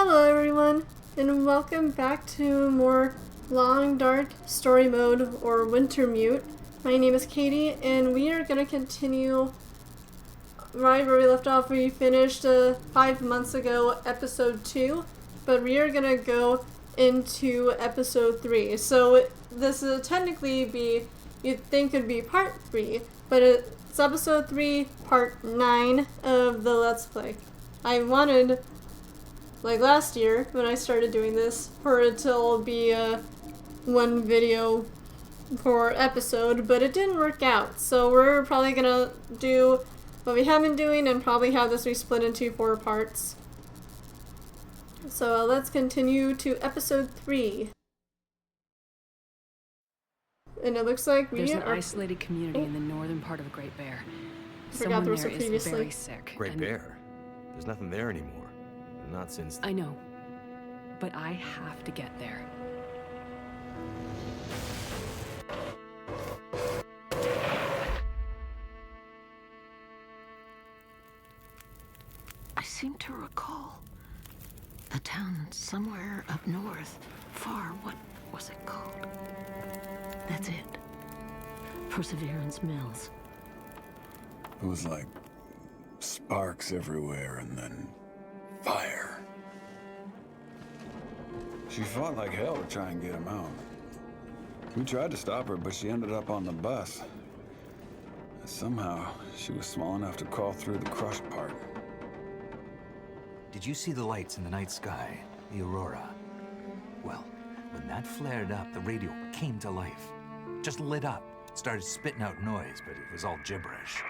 Hello everyone, and welcome back to more Long Dark Story Mode, or Wintermute. My name is Katie, and we are going to continue right where we left off. We finished 5 months ago, episode 2, but we are going to go into episode 3. So this will technically be, you'd think it'd be part 3, but it's episode 3, part 9 of the Let's Play. I wanted, like last year when I started doing this, for it to all be one video per episode, but it didn't work out. So we're probably gonna do what we have been doing and probably have this split into 4 parts. So let's continue to episode 3. And it looks like There's an isolated community in the northern part of Great Bear. Forgot there was Someone there is previously. very sick. Great Bear? There's nothing there anymore. Not since... I know, but I have to get there. I seem to recall a town somewhere up north, far. What was it called? That's it. Perseverance Mills. It was like sparks everywhere and then fire. She fought like hell to try and get him out. We tried to stop her, but she ended up on the bus. Somehow, she was small enough to crawl through the crushed part. Did you see the lights in the night sky? The aurora? Well, when that flared up, the radio came to life. Just lit up. Started spitting out noise, but it was all gibberish.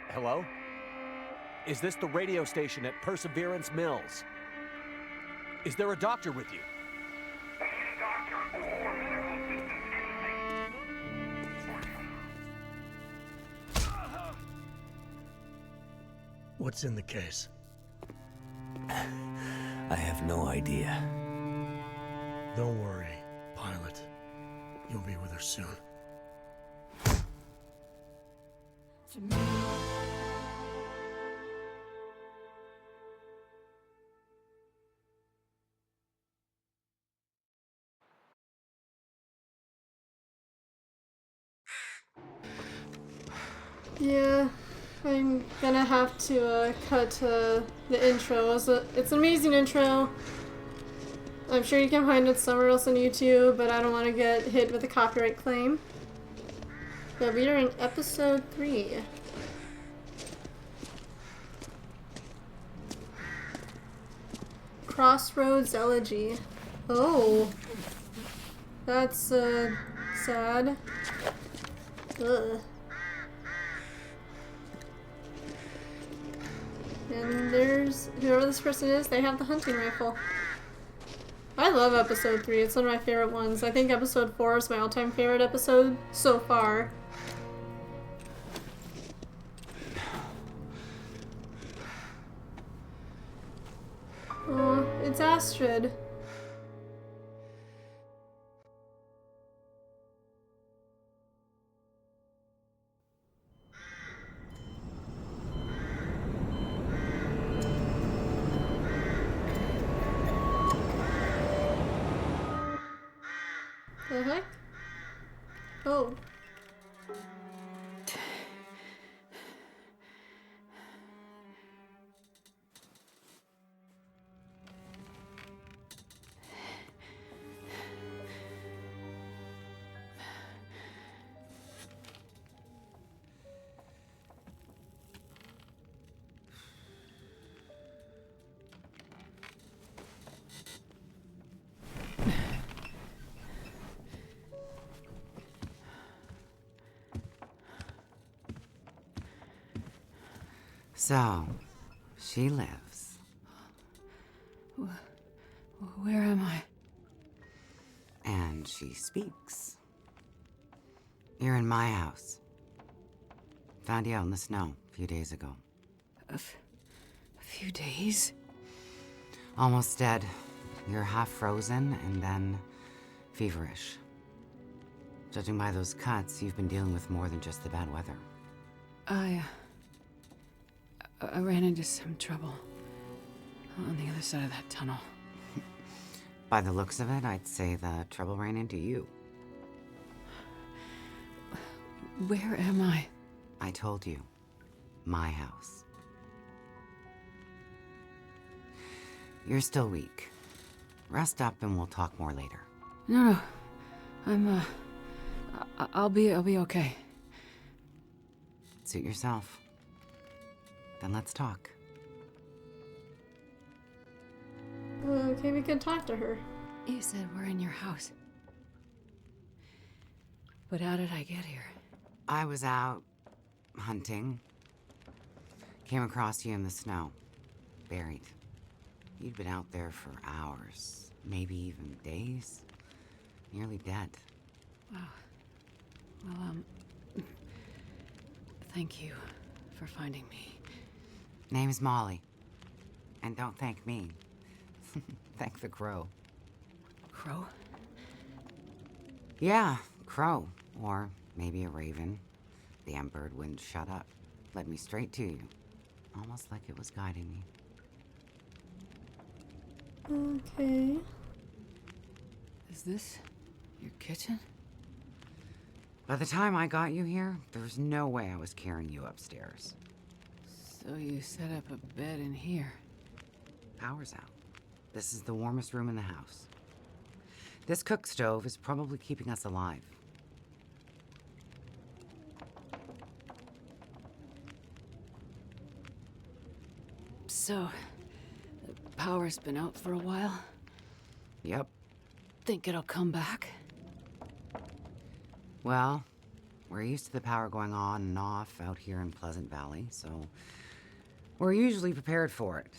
Hello? Is this the radio station at Perseverance Mills? Is there a doctor with you? What's in the case? I have no idea. Don't worry, pilot. You'll be with her soon. Yeah, I'm gonna have to cut the intro. It's an amazing intro. I'm sure you can find it somewhere else on YouTube, but I don't want to get hit with a copyright claim. But we are in episode 3. Crossroads Elegy. Oh. That's sad. Ugh. And there's, whoever this person is, they have the hunting rifle. I love episode 3, it's one of my favorite ones. I think episode 4 is my all-time favorite episode so far. Oh, it's Astrid. The heck? Oh. So, she lives. Where am I? And she speaks. You're in my house. Found you out in the snow a few days ago. A few days? Almost dead. You're half frozen and then feverish. Judging by those cuts, you've been dealing with more than just the bad weather. I ran into some trouble on the other side of that tunnel. By the looks of it, I'd say the trouble ran into you. Where am I? I told you. My house. You're still weak. Rest up and we'll talk more later. No. I'm, I'll be okay. Suit yourself. Then let's talk. Okay, we could talk to her. You said we're in your house. But how did I get here? I was out hunting. Came across you in the snow. Buried. You'd been out there for hours, maybe even days. Nearly dead. Wow. Well, thank you for finding me. Name's Molly. And don't thank me. Thank the crow. Crow? Yeah, crow. Or maybe a raven. The bird wouldn't shut up. Led me straight to you. Almost like it was guiding me. Okay. Is this your kitchen? By the time I got you here, there was no way I was carrying you upstairs. So you set up a bed in here. Power's out. This is the warmest room in the house. This cook stove is probably keeping us alive. So, the power's been out for a while? Yep. Think it'll come back? Well, we're used to the power going on and off out here in Pleasant Valley, so we're usually prepared for it.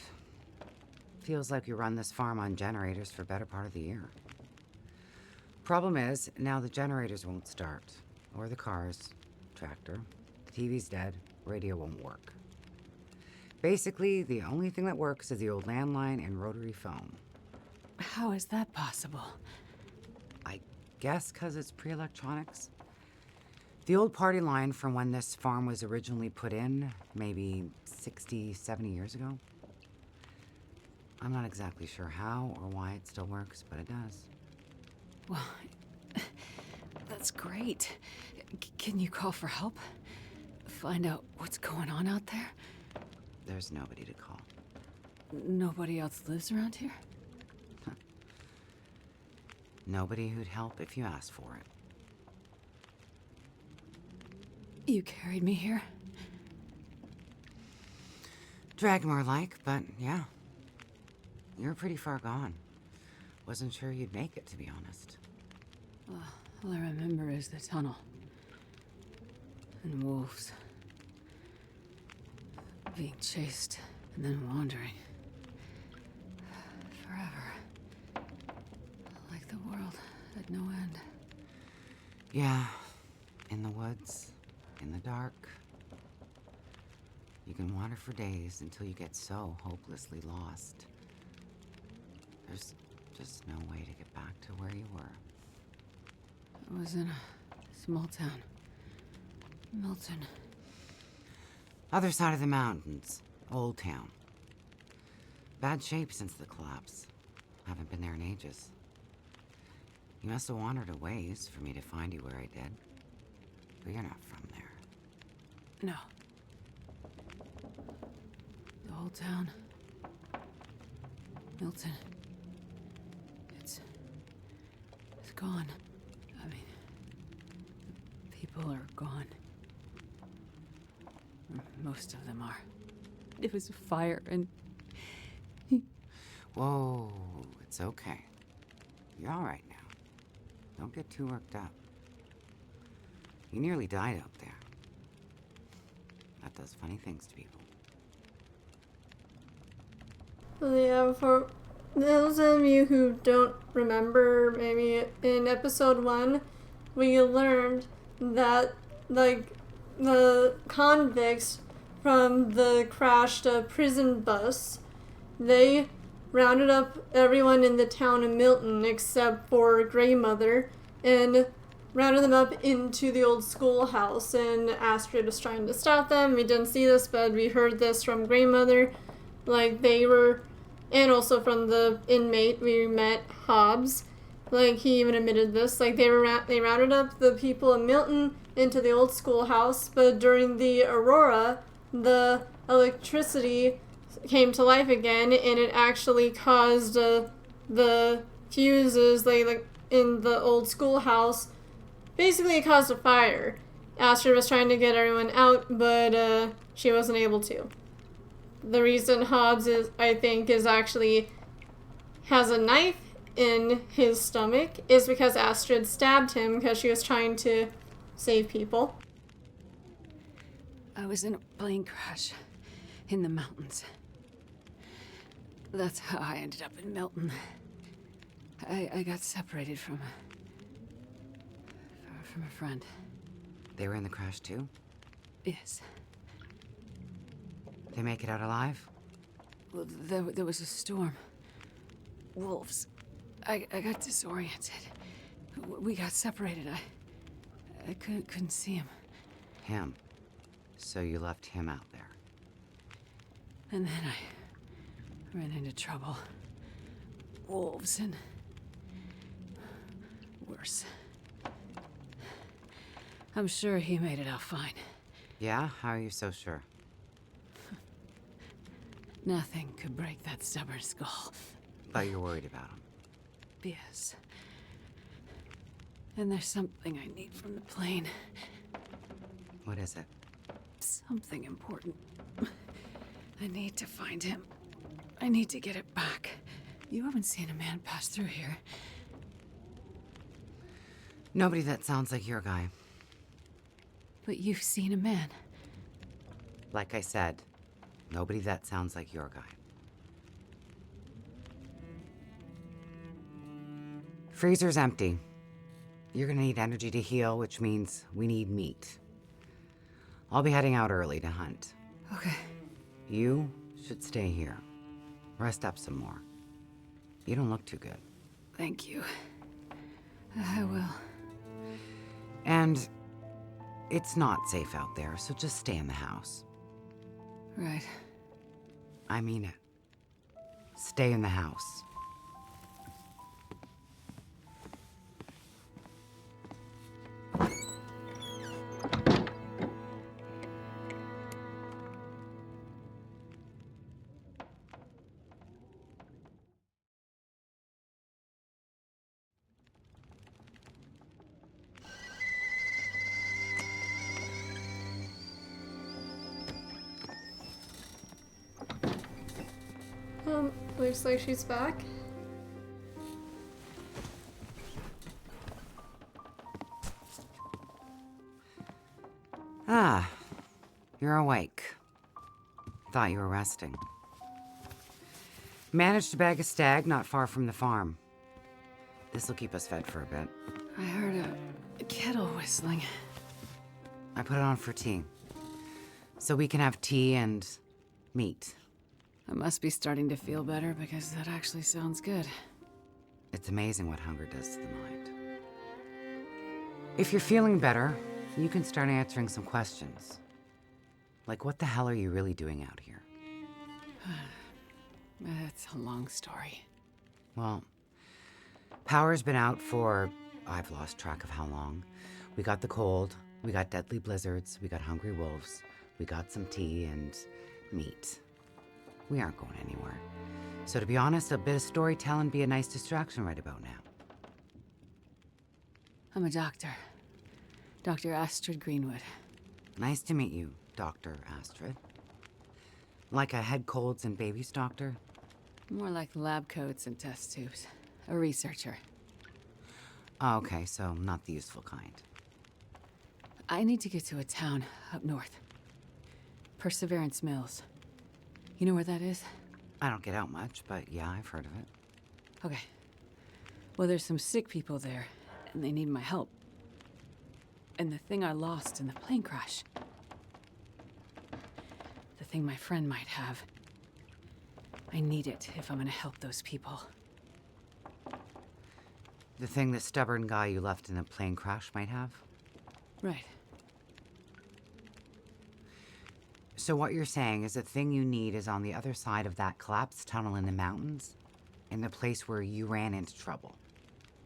Feels like we run this farm on generators for better part of the year. Problem is, now the generators won't start. Or the cars, tractor. The TV's dead, radio won't work. Basically, the only thing that works is the old landline and rotary phone. How is that possible? I guess because it's pre-electronics. The old party line from when this farm was originally put in, maybe 60, 70 years ago. I'm not exactly sure how or why it still works, but it does. Well, that's great. Can you call for help? Find out what's going on out there? There's nobody to call. Nobody else lives around here? Nobody who'd help if you asked for it. You carried me here? Drag more like, but yeah. You're pretty far gone. Wasn't sure you'd make it, to be honest. All I remember is the tunnel. And wolves. Being chased and then wandering. Forever. Like the world had no end. Yeah. In the woods. In the dark. You can wander for days until you get so hopelessly lost. There's just no way to get back to where you were. I was in a small town. Milton. Other side of the mountains. Old town. Bad shape since the collapse. Haven't been there in ages. You must have wandered a ways for me to find you where I did. But you're not from there. No. The whole town. Milton. It's gone. I mean, people are gone. Most of them are. It was a fire and... Whoa, it's okay. You're all right now. Don't get too worked up. You nearly died out there. That does funny things to people. Yeah, for those of you who don't remember, maybe in episode 1, we learned that, like, the convicts from the crashed prison bus, they rounded up everyone in the town of Milton except for Grey Mother and rounded them up into the old schoolhouse, and Astrid was trying to stop them. We didn't see this, but we heard this from Grandmother. Like, they were, and also from the inmate we met, Hobbs. Like, he even admitted this. Like, they rounded up the people in Milton into the old schoolhouse, but during the Aurora, the electricity came to life again, and it actually caused the fuses, like in the old schoolhouse. Basically, it caused a fire. Astrid was trying to get everyone out, but she wasn't able to. The reason Hobbs I think, actually has a knife in his stomach is because Astrid stabbed him because she was trying to save people. I was in a plane crash in the mountains. That's how I ended up in Milton. I got separated from a friend. They were in the crash too? Yes. They make it out alive? Well, there was a storm. Wolves. I got disoriented. We got separated. I couldn't see him. Him? So you left him out there? And then I ran into trouble. Wolves and worse. I'm sure he made it out fine. Yeah? How are you so sure? Nothing could break that stubborn skull. But you're worried about him? Yes. And there's something I need from the plane. What is it? Something important. I need to find him. I need to get it back. You haven't seen a man pass through here. Nobody that sounds like your guy. But you've seen a man. Like I said, nobody that sounds like your guy. Freezer's empty. You're gonna need energy to heal, which means we need meat. I'll be heading out early to hunt. Okay. You should stay here. Rest up some more. You don't look too good. Thank you. I will. And it's not safe out there, so just stay in the house. Right. I mean it. Stay in the house. Looks like she's back. Ah, you're awake. Thought you were resting. Managed to bag a stag not far from the farm. This'll keep us fed for a bit. I heard a kettle whistling. I put it on for tea. So we can have tea and meat. I must be starting to feel better because that actually sounds good. It's amazing what hunger does to the mind. If you're feeling better, you can start answering some questions. Like, what the hell are you really doing out here? It's a long story. Well, power's been out for, I've lost track of how long. We got the cold, we got deadly blizzards, we got hungry wolves, we got some tea and meat. We aren't going anywhere. So to be honest, a bit of storytelling be a nice distraction right about now. I'm a doctor. Dr. Astrid Greenwood. Nice to meet you, Dr. Astrid. Like a head colds and babies doctor? More like lab coats and test tubes. A researcher. Oh, okay, so not the useful kind. I need to get to a town up north. Perseverance Mills. You know where that is? I don't get out much, but yeah, I've heard of it. Okay. Well, there's some sick people there, and they need my help. And the thing I lost in the plane crash. The thing my friend might have. I need it if I'm gonna help those people. The thing the stubborn guy you left in a plane crash might have? Right. So what you're saying is the thing you need is on the other side of that collapsed tunnel in the mountains, in the place where you ran into trouble.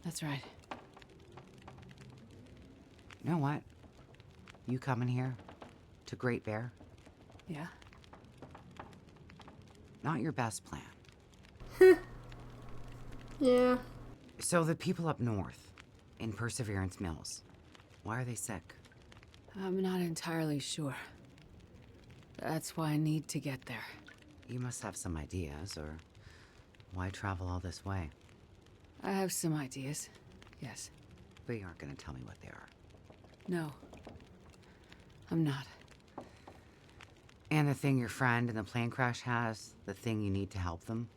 That's right. You know what? You coming here to Great Bear? Yeah? Not your best plan. Yeah. So the people up north, in Perseverance Mills, why are they sick? I'm not entirely sure. That's why I need to get there. You must have some ideas, or why travel all this way? I have some ideas, yes. But you aren't going to tell me what they are. No. I'm not. And the thing your friend in the plane crash has, the thing you need to help them?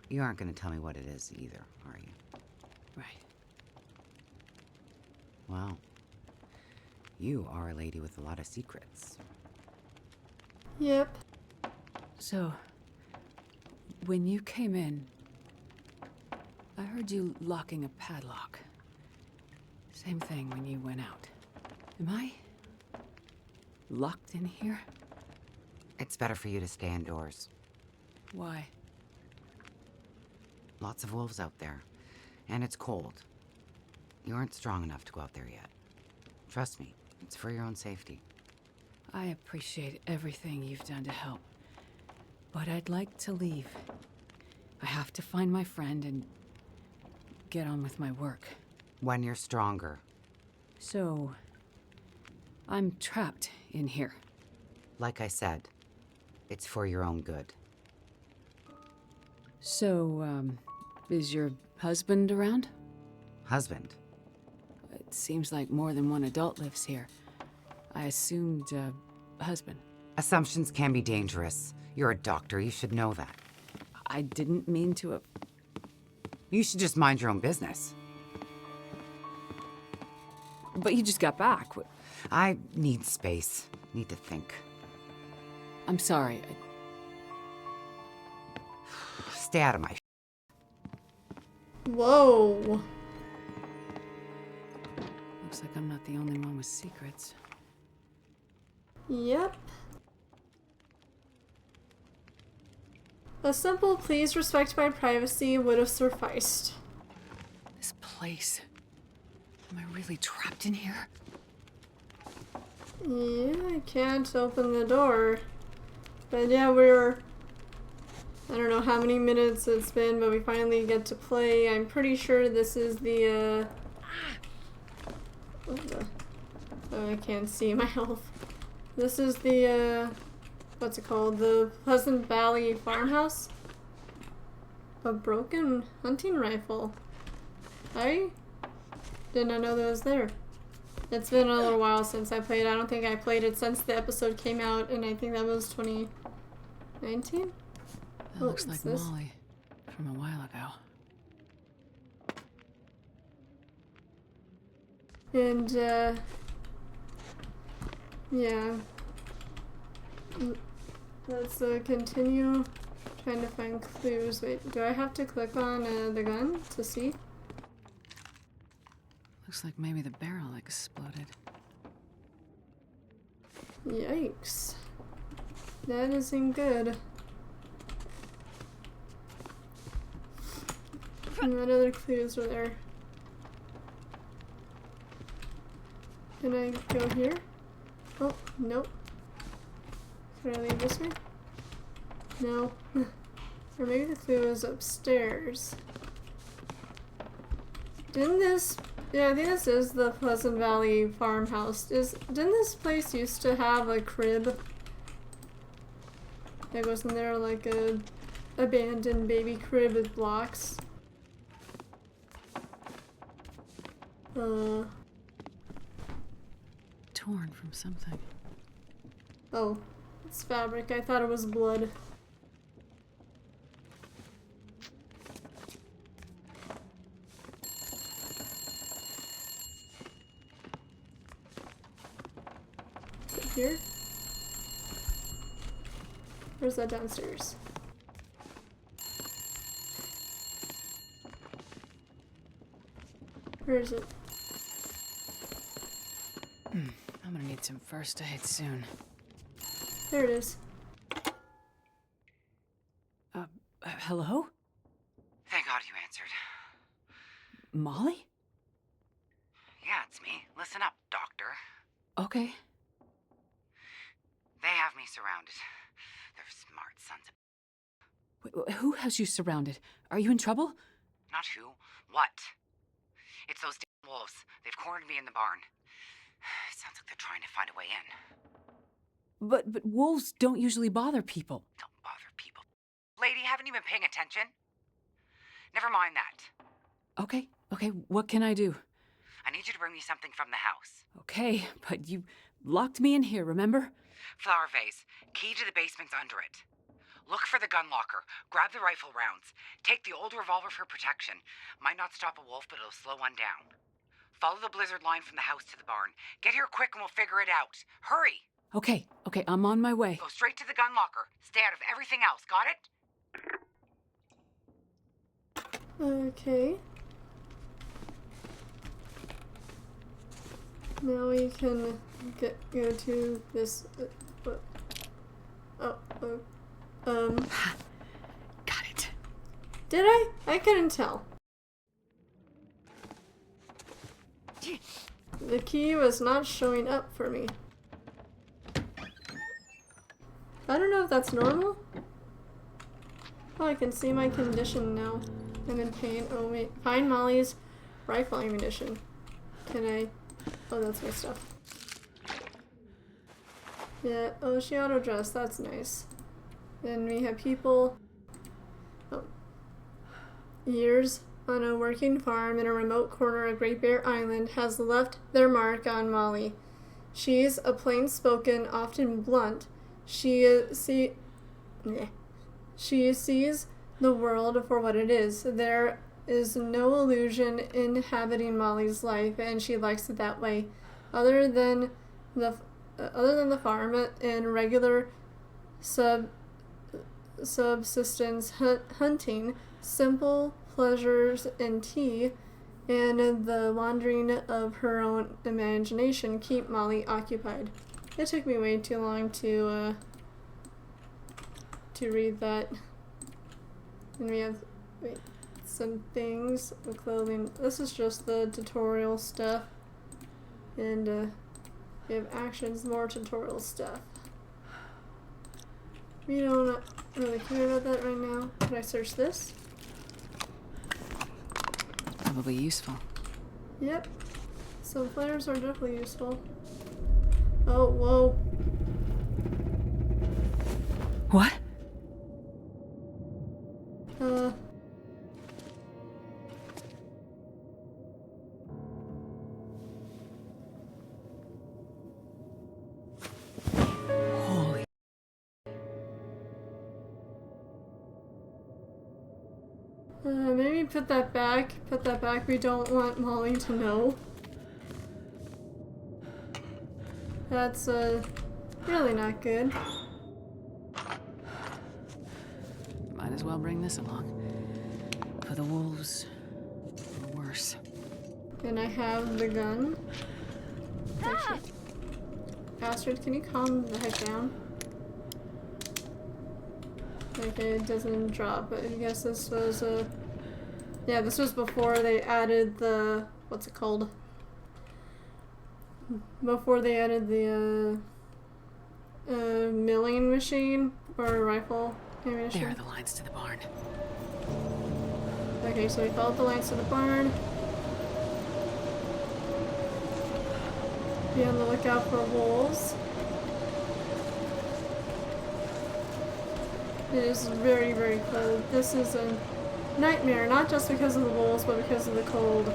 You aren't going to tell me what it is either, are you? Right. Well, you are a lady with a lot of secrets. Yep. So, when you came in, I heard you locking a padlock. Same thing when you went out. Am I locked in here? It's better for you to stay indoors. Why? Lots of wolves out there, and it's cold. You aren't strong enough to go out there yet. Trust me, it's for your own safety. I appreciate everything you've done to help, but I'd like to leave. I have to find my friend and get on with my work. When you're stronger. So, I'm trapped in here. Like I said, it's for your own good. So, is your husband around? Husband? It seems like more than one adult lives here. I assumed, husband. Assumptions can be dangerous. You're a doctor, you should know that. I didn't mean to. You should just mind your own business. But you just got back. I need space. Need to think. I'm sorry. Stay out of my Whoa. Looks like I'm not the only one with secrets. Yep. A simple please respect my privacy would have sufficed. This place. Am I really trapped in here? Yeah, I can't open the door. But yeah, we're... I don't know how many minutes it's been, but we finally get to play. I'm pretty sure this is the, what the... Oh, I can't see my health. This is the, what's it called? The Pleasant Valley farmhouse? A broken hunting rifle. I did not know that was there. It's been a little while since I played. I don't think I played it since the episode came out, and I think that was 2019? That looks like this? Molly from a while ago. And, yeah. Let's continue trying to find clues. Wait, do I have to click on the gun to see? Looks like maybe the barrel exploded. Yikes. That isn't good. And what other clues were there? Can I go here? Oh, nope. Can I leave this way? No. Or maybe the clue is upstairs. Didn't this... Yeah, I think this is the Pleasant Valley farmhouse. Didn't this place used to have a crib? Like, wasn't there like a abandoned baby crib with blocks? Torn from something. Oh, it's fabric. I thought it was blood. Is it here? Where's that downstairs? Where is it? I'm gonna need some first aid soon. There it is. Hello? Thank God you answered. Molly? Yeah, it's me. Listen up, Doctor. Okay. They have me surrounded. They're smart sons of... Wait, who has you surrounded? Are you in trouble? Not who. What? It's those damn wolves. They've cornered me in the barn. Sounds like they're trying to find a way in. But wolves don't usually bother people. Don't bother people. Lady, haven't you been paying attention? Never mind that. Okay, what can I do? I need you to bring me something from the house. Okay, but you locked me in here, remember? Flower vase. Key to the basement's under it. Look for the gun locker. Grab the rifle rounds. Take the old revolver for protection. Might not stop a wolf, but it'll slow one down. Follow the blizzard line from the house to the barn. Get here quick and we'll figure it out. Hurry! Okay, I'm on my way. Go straight to the gun locker. Stay out of everything else, got it? Okay. Now we can go to this. Got it. Did I? I couldn't tell. The key was not showing up for me. I don't know if that's normal. Oh, I can see my condition now. I'm in pain. Oh wait, find Molly's rifle ammunition. Can I? Oh, that's my stuff. Yeah, oh, she auto-dressed. That's nice. Then we have people. Oh. Years on a working farm in a remote corner of Great Bear Island has left their mark on Molly. She's a plain-spoken, often blunt. She sees the world for what it is. There is no illusion inhabiting Molly's life, and she likes it that way. Other than the farm and regular subsistence hunting, simple pleasures and tea, and the wandering of her own imagination keep Molly occupied. It took me way too long to read that. And we have some things with clothing. This is just the tutorial stuff. And we have actions, more tutorial stuff. We don't really care about that right now. Can I search this? Probably useful. Yep. Some flares are definitely useful. Oh, whoa. What? Holy. Maybe put that back. Put that back. We don't want Molly to know. That's, really not good. Might as well bring this along. For the wolves, or worse. And I have the gun. Actually, Astrid, can you calm the heck down? Okay, it doesn't drop, but I guess this was, yeah, this was before they added the, what's it called? Before they added the, milling machine, or rifle ammunition. There are the lines to the barn. Okay, so we followed the lines to the barn. Be on the lookout for wolves. It is very, very cold. This is a nightmare, not just because of the wolves, but because of the cold.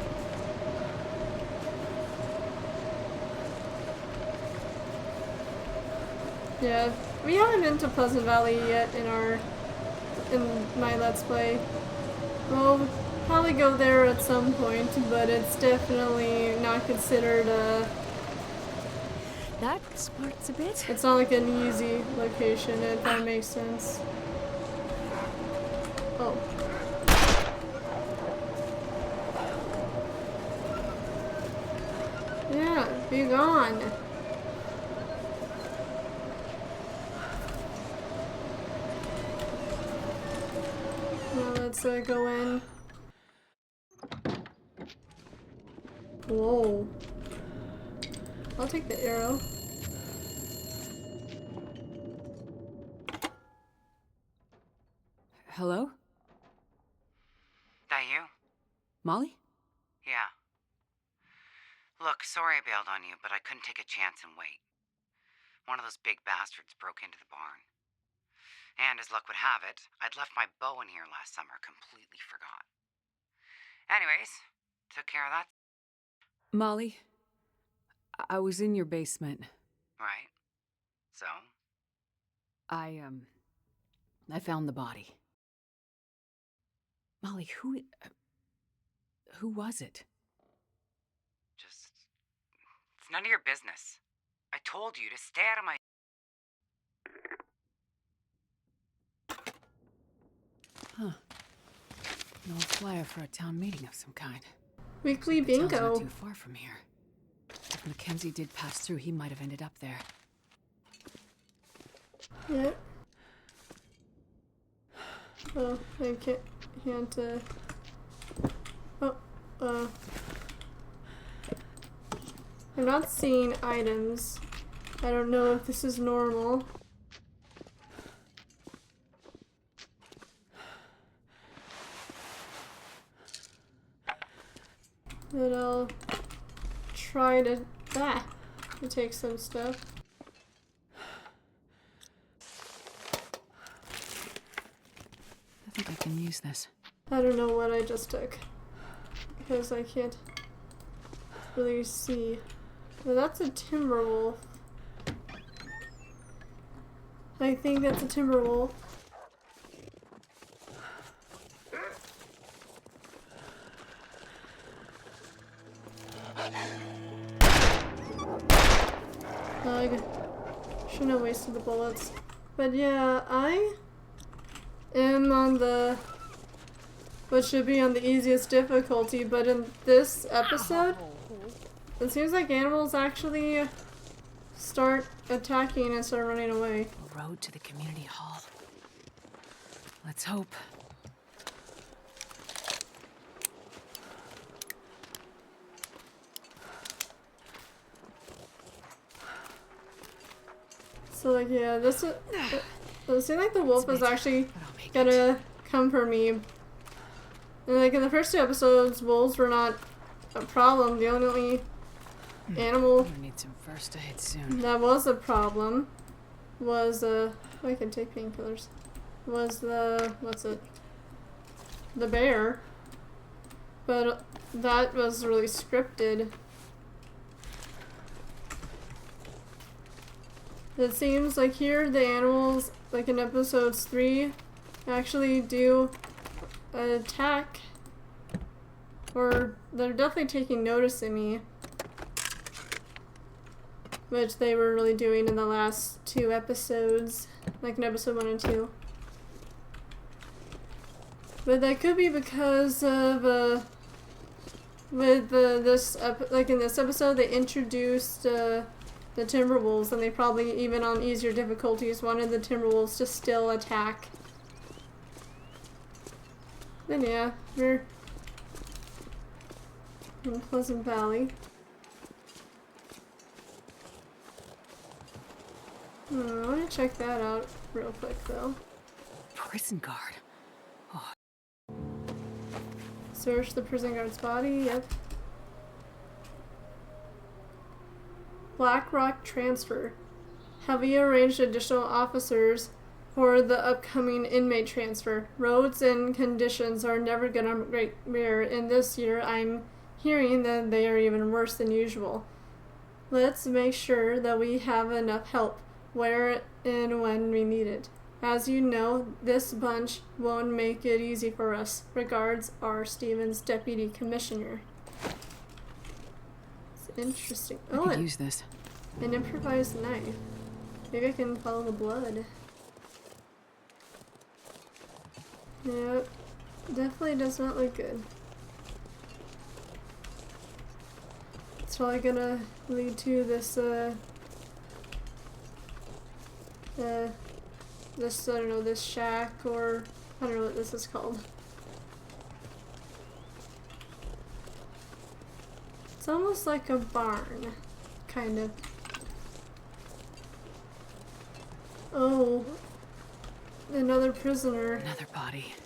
Yeah, we haven't been to Pleasant Valley yet in my Let's Play. We'll probably go there at some point, but it's definitely not considered That smarts a bit. it's not like an easy location, if that makes sense. Oh. Be gone. Now let's go in. Whoa. I'll take the arrow. Hello? That you? Molly? Yeah. Look, sorry I bailed on you, but I couldn't take a chance and wait. One of those big bastards broke into the barn. And as luck would have it, I'd left my bow in here last summer, completely forgot. Anyways, took care of that. Molly, I was in your basement. Right. So? I found the body. Molly, who was it? Just... It's none of your business. I told you to stay out of my... Huh. An old flyer for a town meeting of some kind. Weekly The town's bingo. not too far from here. If Mackenzie did pass through, he might have ended up there. Yep. Oh, I can't, I'm not seeing items. I don't know if this is normal. But I'll try to take some stuff. I think I can use this. I don't know what I just took because I can't really see. Well, that's a timber wolf. I think that's a timber wolf. I shouldn't have wasted the bullets. But yeah, I am on the what should be on the easiest difficulty, but in this episode, it seems like animals actually start attacking and start running away. A road to the community hall. Let's hope. So like yeah, it seems like the wolf is actually gonna come for me. And like in the first two episodes, wolves were not a problem. The only animal I need some first aid soon. that was a problem was I can take painkillers. Was the the bear. But that was really scripted. It seems like here the animals, like in episodes 3, actually do attack. Or they're definitely taking notice of me. Which they were really doing in the last 2 episodes. Like in episode 1 and 2. But that could be because of, like in this episode they introduced, the Timberwolves, and they probably, even on easier difficulties, wanted the Timberwolves to still attack. Then yeah, we're in Pleasant Valley. I want to check that out real quick though. Prison guard. Oh. Search the prison guard's body, yep. Blackrock transfer. Have we arranged additional officers for the upcoming inmate transfer? Roads and conditions are never gonna get better, and this year I'm hearing that they are even worse than usual. Let's make sure that we have enough help where and when we need it. As you know, this bunch won't make it easy for us. Regards, R. Stevens, Deputy Commissioner. Interesting. I could use this. An improvised knife. Maybe I can follow the blood. Yep. Definitely does not look good. It's probably gonna lead to this, this, I don't know, this shack, or I don't know what this is called. It's almost like a barn, kind of. Oh, another prisoner. Another body.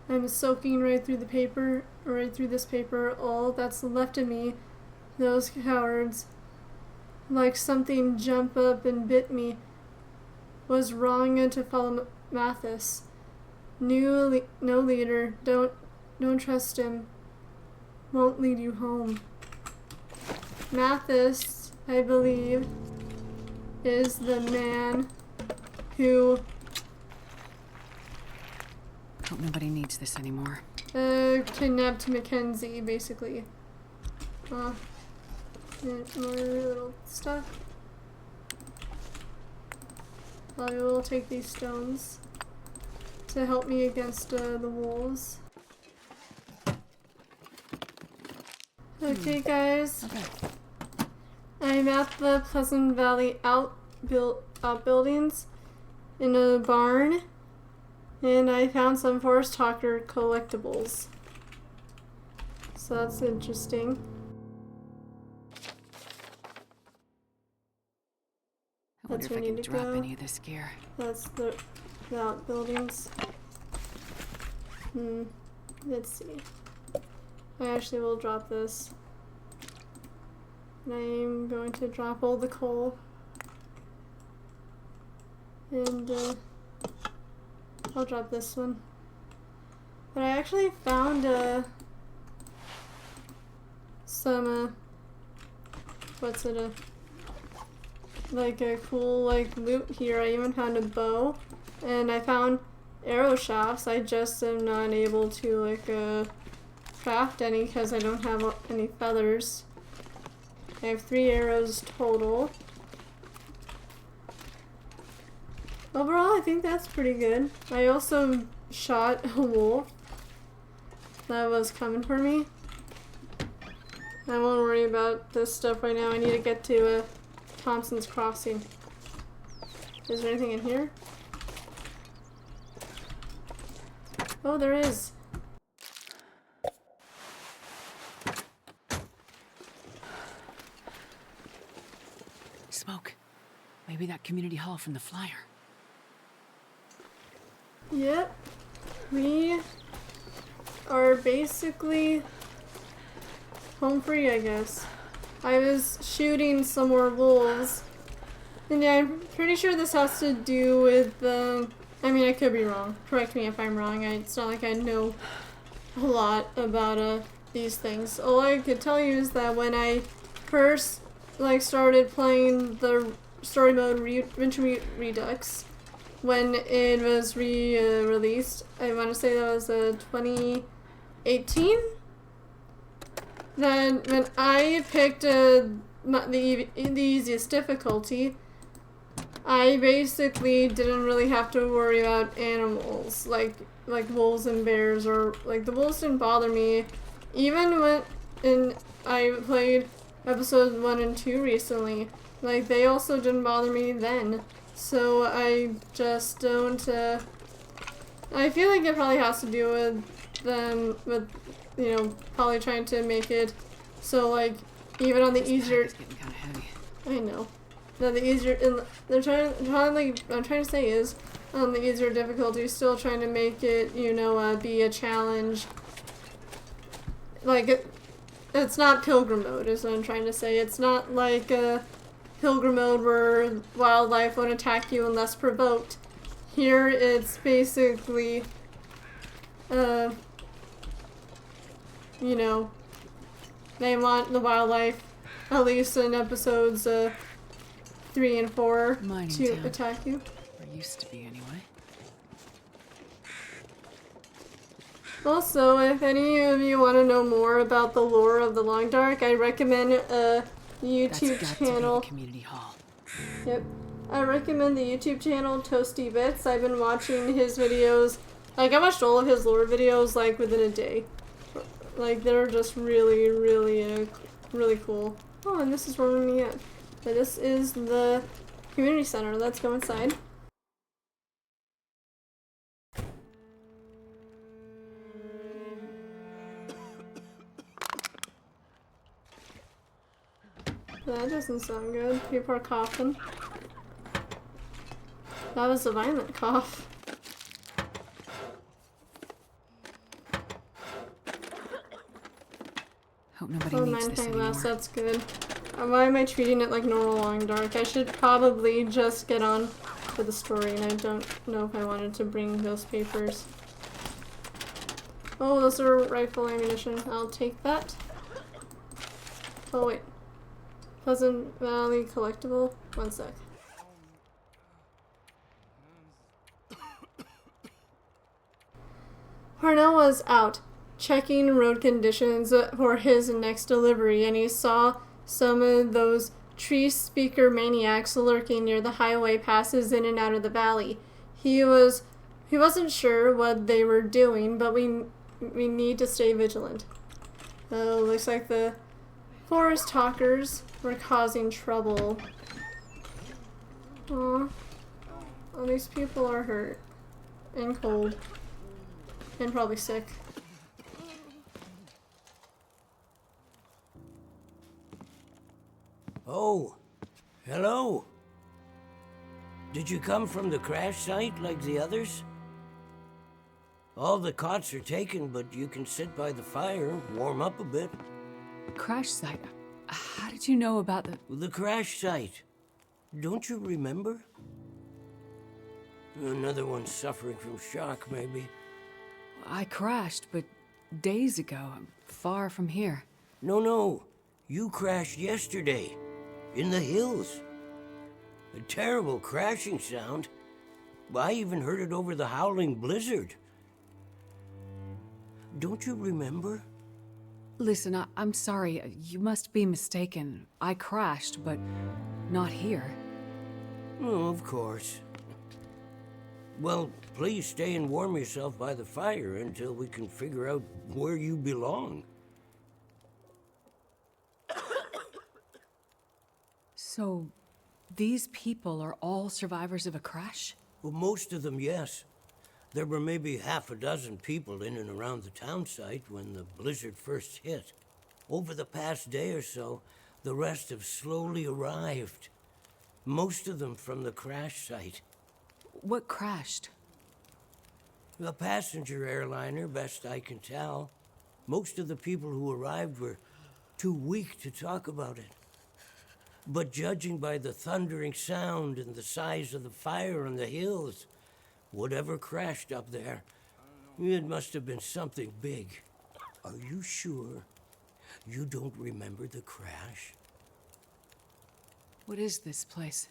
I'm soaking right through the paper, right through this paper, all that's left of me. Those cowards. Like something jump up and bit me. Was wrong to follow Mathis. No leader. Don't trust him. Won't lead you home. Mathis, I believe, is the man who Hope nobody needs this anymore. kidnapped Mackenzie, basically. More little stuff. I will take these stones to help me against the wolves. Okay, guys. Okay. I'm at the Pleasant Valley outbuildings in a barn, and I found some Forest Talker collectibles. So that's interesting. I wonder That's if I where I can need to drop go. any of this gear. That's the outbuildings. Let's see. I actually will drop this. And I'm going to drop all the coal. And I'll drop this one. But I actually found some what's it, like a cool like loot here. I even found a bow, and I found arrow shafts. I just am not able to like craft any because I don't have any feathers. I have 3 arrows total. Overall, I think that's pretty good. I also shot a wolf that was coming for me. I won't worry about this stuff right now. I need to get to Thompson's Crossing. Is there anything in here? Oh, there is. Smoke. Maybe that community hall from the flyer. Yep. We are basically home free, I guess. I was shooting some more wolves. And yeah, I'm pretty sure this has to do with I mean, I could be wrong. Correct me if I'm wrong. It's not like I know a lot about these things. All I could tell you is that when I first started playing the story mode Wintermute Redux, when it was released, I want to say that was 2018. Then when I picked the easiest difficulty, I basically didn't really have to worry about animals like wolves and bears, or like the wolves didn't bother me. Even when I played episodes 1 and 2 recently, like they also didn't bother me then. So I just don't. I feel like it probably has to do with them, with probably trying to make it so like even on the easier. It's getting kind of heavy. I know. That the easier, they're trying like what I'm trying to say is, on the easier difficulty, still trying to make it, be a challenge. Like it's not pilgrim mode, is what I'm trying to say. It's not like a pilgrim mode where wildlife won't attack you unless provoked. Here it's basically, they want the wildlife, at least in episodes 3 and 4, Mining to town. attack you. Or used to be, anyway. Also, if any of you want to know more about the lore of the Long Dark, I recommend a YouTube That's got channel. to be the community hall. Yep. I recommend the YouTube channel Toasty Bits. I've been watching his videos Like, I watched all of his lore videos, like, within a day. Like, they're just really, really, really cool. Oh, and this is where we're at. So this is the community center. Let's go inside. That doesn't sound good. People are coughing. That was a violent cough. Hope nobody Oh, needs this anymore. glass, that's good. Why am I treating it like normal Long Dark? I should probably just get on with the story, and I don't know if I wanted to bring those papers. Oh, those are rifle ammunition. I'll take that. Oh, wait. Pleasant Valley collectible? One sec. Parnell was out, checking road conditions for his next delivery, and he saw some of those tree speaker maniacs lurking near the highway passes in and out of the valley. He wasn't sure what they were doing, but we need to stay vigilant. Looks like the forest talkers were causing trouble. Aw. All these people are hurt and cold and probably sick. Oh, hello. Did you come from the crash site like the others? All the cots are taken, but you can sit by the fire, warm up a bit. Crash site? How did you know about The crash site. Don't you remember? Another one suffering from shock, maybe. I crashed, but days ago, far from here. No. You crashed yesterday. In the hills. A terrible crashing sound. I even heard it over the howling blizzard. Don't you remember? Listen, I'm sorry. You must be mistaken. I crashed, but not here. Oh, of course. Well, please stay and warm yourself by the fire until we can figure out where you belong. So, these people are all survivors of a crash? Well, most of them, yes. There were maybe half a dozen people in and around the town site when the blizzard first hit. Over the past day or so, the rest have slowly arrived. Most of them from the crash site. What crashed? A passenger airliner, best I can tell. Most of the people who arrived were too weak to talk about it. But judging by the thundering sound and the size of the fire on the hills, whatever crashed up there, it must have been something big. Are you sure you don't remember the crash? What is this place?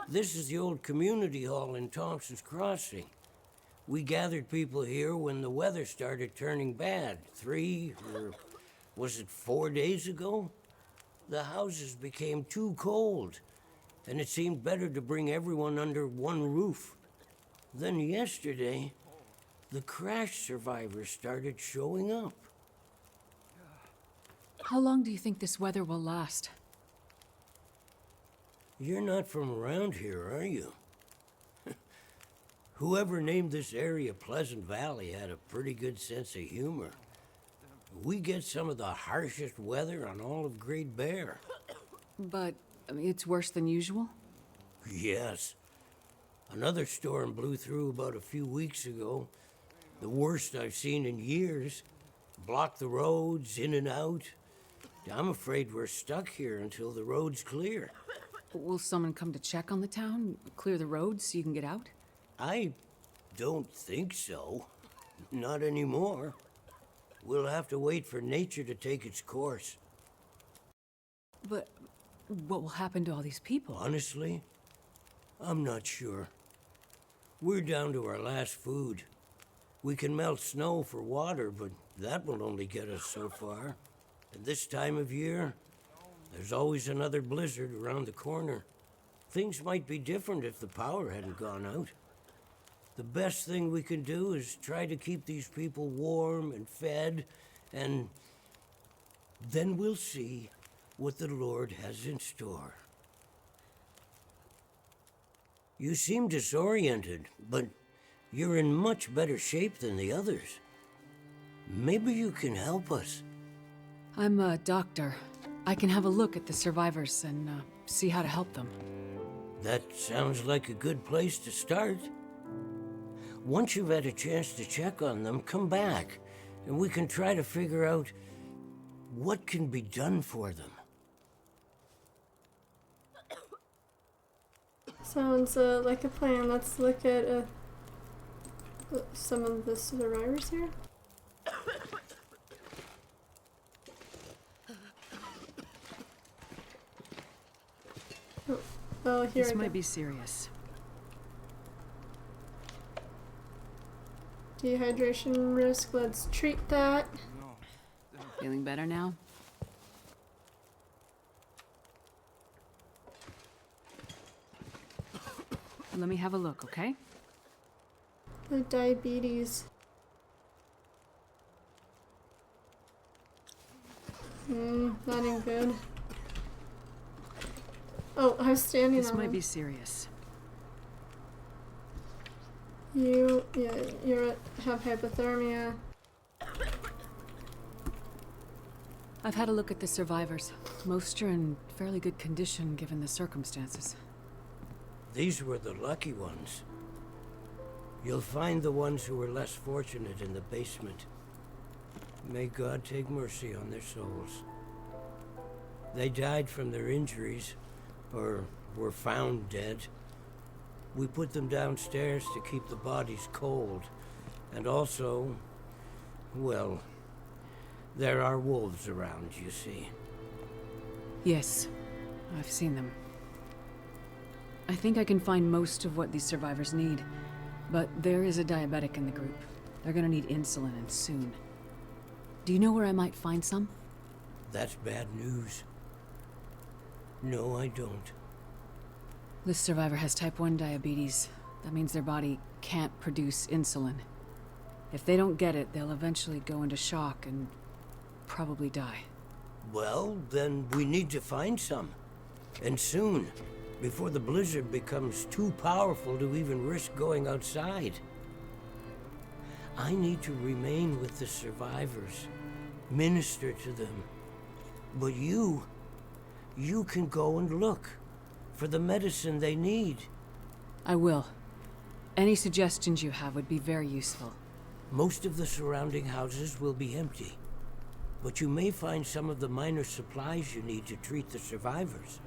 This is the old community hall in Thompson's Crossing. We gathered people here when the weather started turning bad. 3 or was it 4 days ago? The houses became too cold, and it seemed better to bring everyone under one roof. Then yesterday, the crash survivors started showing up. How long do you think this weather will last? You're not from around here, are you? Whoever named this area Pleasant Valley had a pretty good sense of humor. We get some of the harshest weather on all of Great Bear. But, I mean, it's worse than usual? Yes. Another storm blew through about a few weeks ago. The worst I've seen in years. Blocked the roads, in and out. I'm afraid we're stuck here until the road's clear. Will someone come to check on the town? Clear the roads so you can get out? I don't think so. Not anymore. We'll have to wait for nature to take its course. But what will happen to all these people? Honestly, I'm not sure. We're down to our last food. We can melt snow for water, but that will only get us so far. And this time of year, there's always another blizzard around the corner. Things might be different if the power hadn't gone out. The best thing we can do is try to keep these people warm and fed, and then we'll see what the Lord has in store. You seem disoriented, but you're in much better shape than the others. Maybe you can help us. I'm a doctor. I can have a look at the survivors and see how to help them. That sounds like a good place to start. Once you've had a chance to check on them, come back, and we can try to figure out what can be done for them. Sounds like a plan. Let's look at some of the survivors here. Oh, here This I might go. be serious. Dehydration risk. Let's treat that. Feeling better now? Let me have a look, okay? The diabetes. Not even good. Oh, I was standing This on might them. be serious. You have hypothermia. I've had a look at the survivors. Most are in fairly good condition given the circumstances. These were the lucky ones. You'll find the ones who were less fortunate in the basement. May God take mercy on their souls. They died from their injuries, or were found dead. We put them downstairs to keep the bodies cold, and also, well, there are wolves around, you see. Yes, I've seen them. I think I can find most of what these survivors need, but there is a diabetic in the group. They're gonna need insulin, and soon. Do you know where I might find some? That's bad news. No, I don't. This survivor has type 1 diabetes. That means their body can't produce insulin. If they don't get it, they'll eventually go into shock and probably die. Well, then we need to find some. And soon, before the blizzard becomes too powerful to even risk going outside. I need to remain with the survivors, minister to them. But you can go and look for the medicine they need. I will. Any suggestions you have would be very useful. Most of the surrounding houses will be empty, but you may find some of the minor supplies you need to treat the survivors.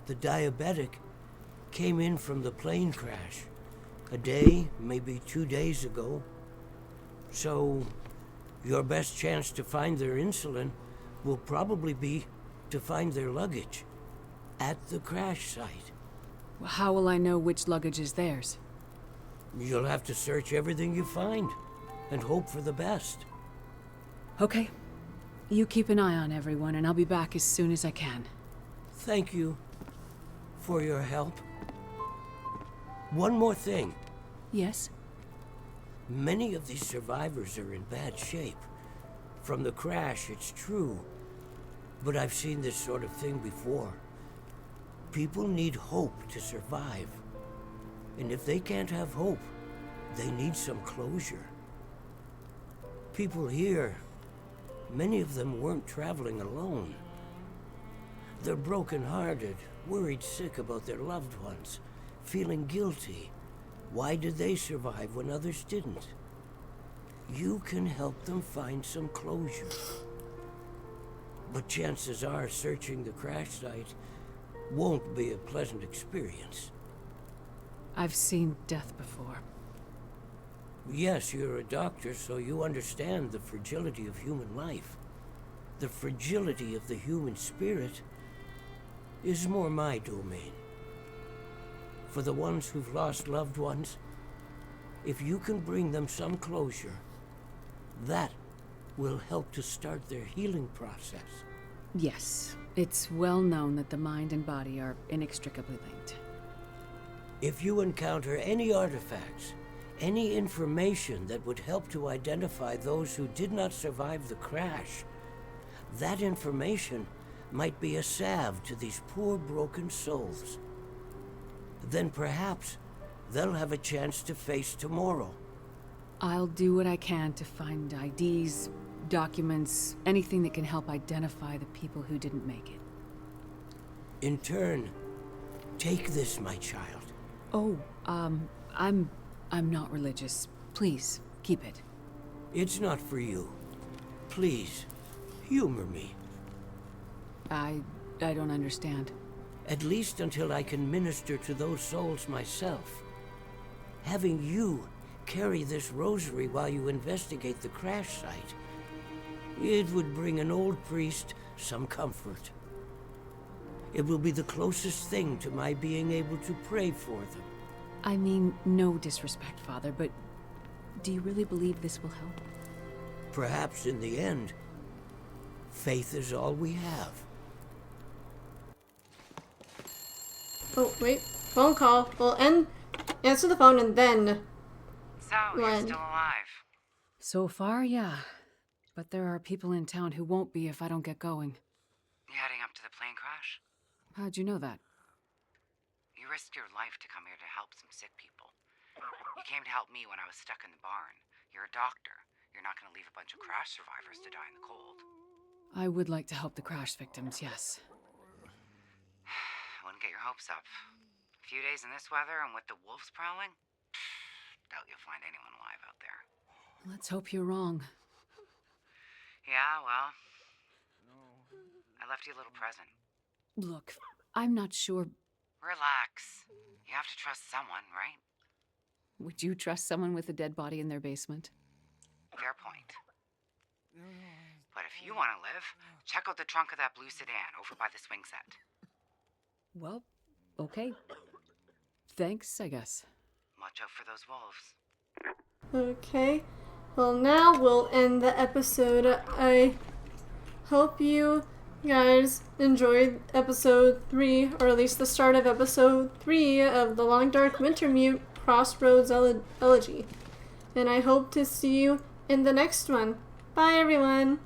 The diabetic came in from the plane crash a day, maybe 2 days ago. So, your best chance to find their insulin will probably be to find their luggage at the crash site. How will I know which luggage is theirs? You'll have to search everything you find and hope for the best. Okay. You keep an eye on everyone, and I'll be back as soon as I can. Thank you for your help. One more thing. Yes? Many of these survivors are in bad shape. From the crash, it's true. But I've seen this sort of thing before. People need hope to survive. And if they can't have hope, they need some closure. People here, many of them weren't traveling alone. They're broken-hearted, worried sick about their loved ones, feeling guilty. Why did they survive when others didn't? You can help them find some closure. But chances are searching the crash site won't be a pleasant experience. I've seen death before. Yes, you're a doctor, so you understand the fragility of human life. The fragility of the human spirit is more my domain. For the ones who've lost loved ones, if you can bring them some closure, that will help to start their healing process. Yes, it's well known that the mind and body are inextricably linked. If you encounter any artifacts, any information that would help to identify those who did not survive the crash, that information might be a salve to these poor broken souls. Then perhaps they'll have a chance to face tomorrow. I'll do what I can to find IDs, documents, anything that can help identify the people who didn't make it. In turn, take this, my child. Oh, I'm not religious. Please, keep it. It's not for you. Please, humor me. I don't understand. At least until I can minister to those souls myself. Having you carry this rosary while you investigate the crash site, it would bring an old priest some comfort. It will be the closest thing to my being able to pray for them. I mean, no disrespect, Father, but do you really believe this will help? Perhaps in the end, faith is all we have. Oh, wait. Phone call. We'll answer the phone and then... So, you're still alive? So far, yeah. But there are people in town who won't be if I don't get going. You heading up to the plane crash? How'd you know that? You risked your life to come here to help some sick people. You came to help me when I was stuck in the barn. You're a doctor. You're not going to leave a bunch of crash survivors to die in the cold. I would like to help the crash victims, yes. I wouldn't get your hopes up. A few days in this weather and with the wolves prowling? Doubt you'll find anyone alive out there. Let's hope you're wrong. Yeah, well... I left you a little present. Look, I'm not sure... Relax. You have to trust someone, right? Would you trust someone with a dead body in their basement? Fair point. But if you want to live, check out the trunk of that blue sedan over by the swing set. Well, okay. Thanks, I guess. Watch out for those wolves. Okay. Well, now we'll end the episode. I hope you guys enjoyed episode 3, or at least the start of episode 3 of the Long Dark Wintermute Crossroads Elegy. And I hope to see you in the next one. Bye, everyone!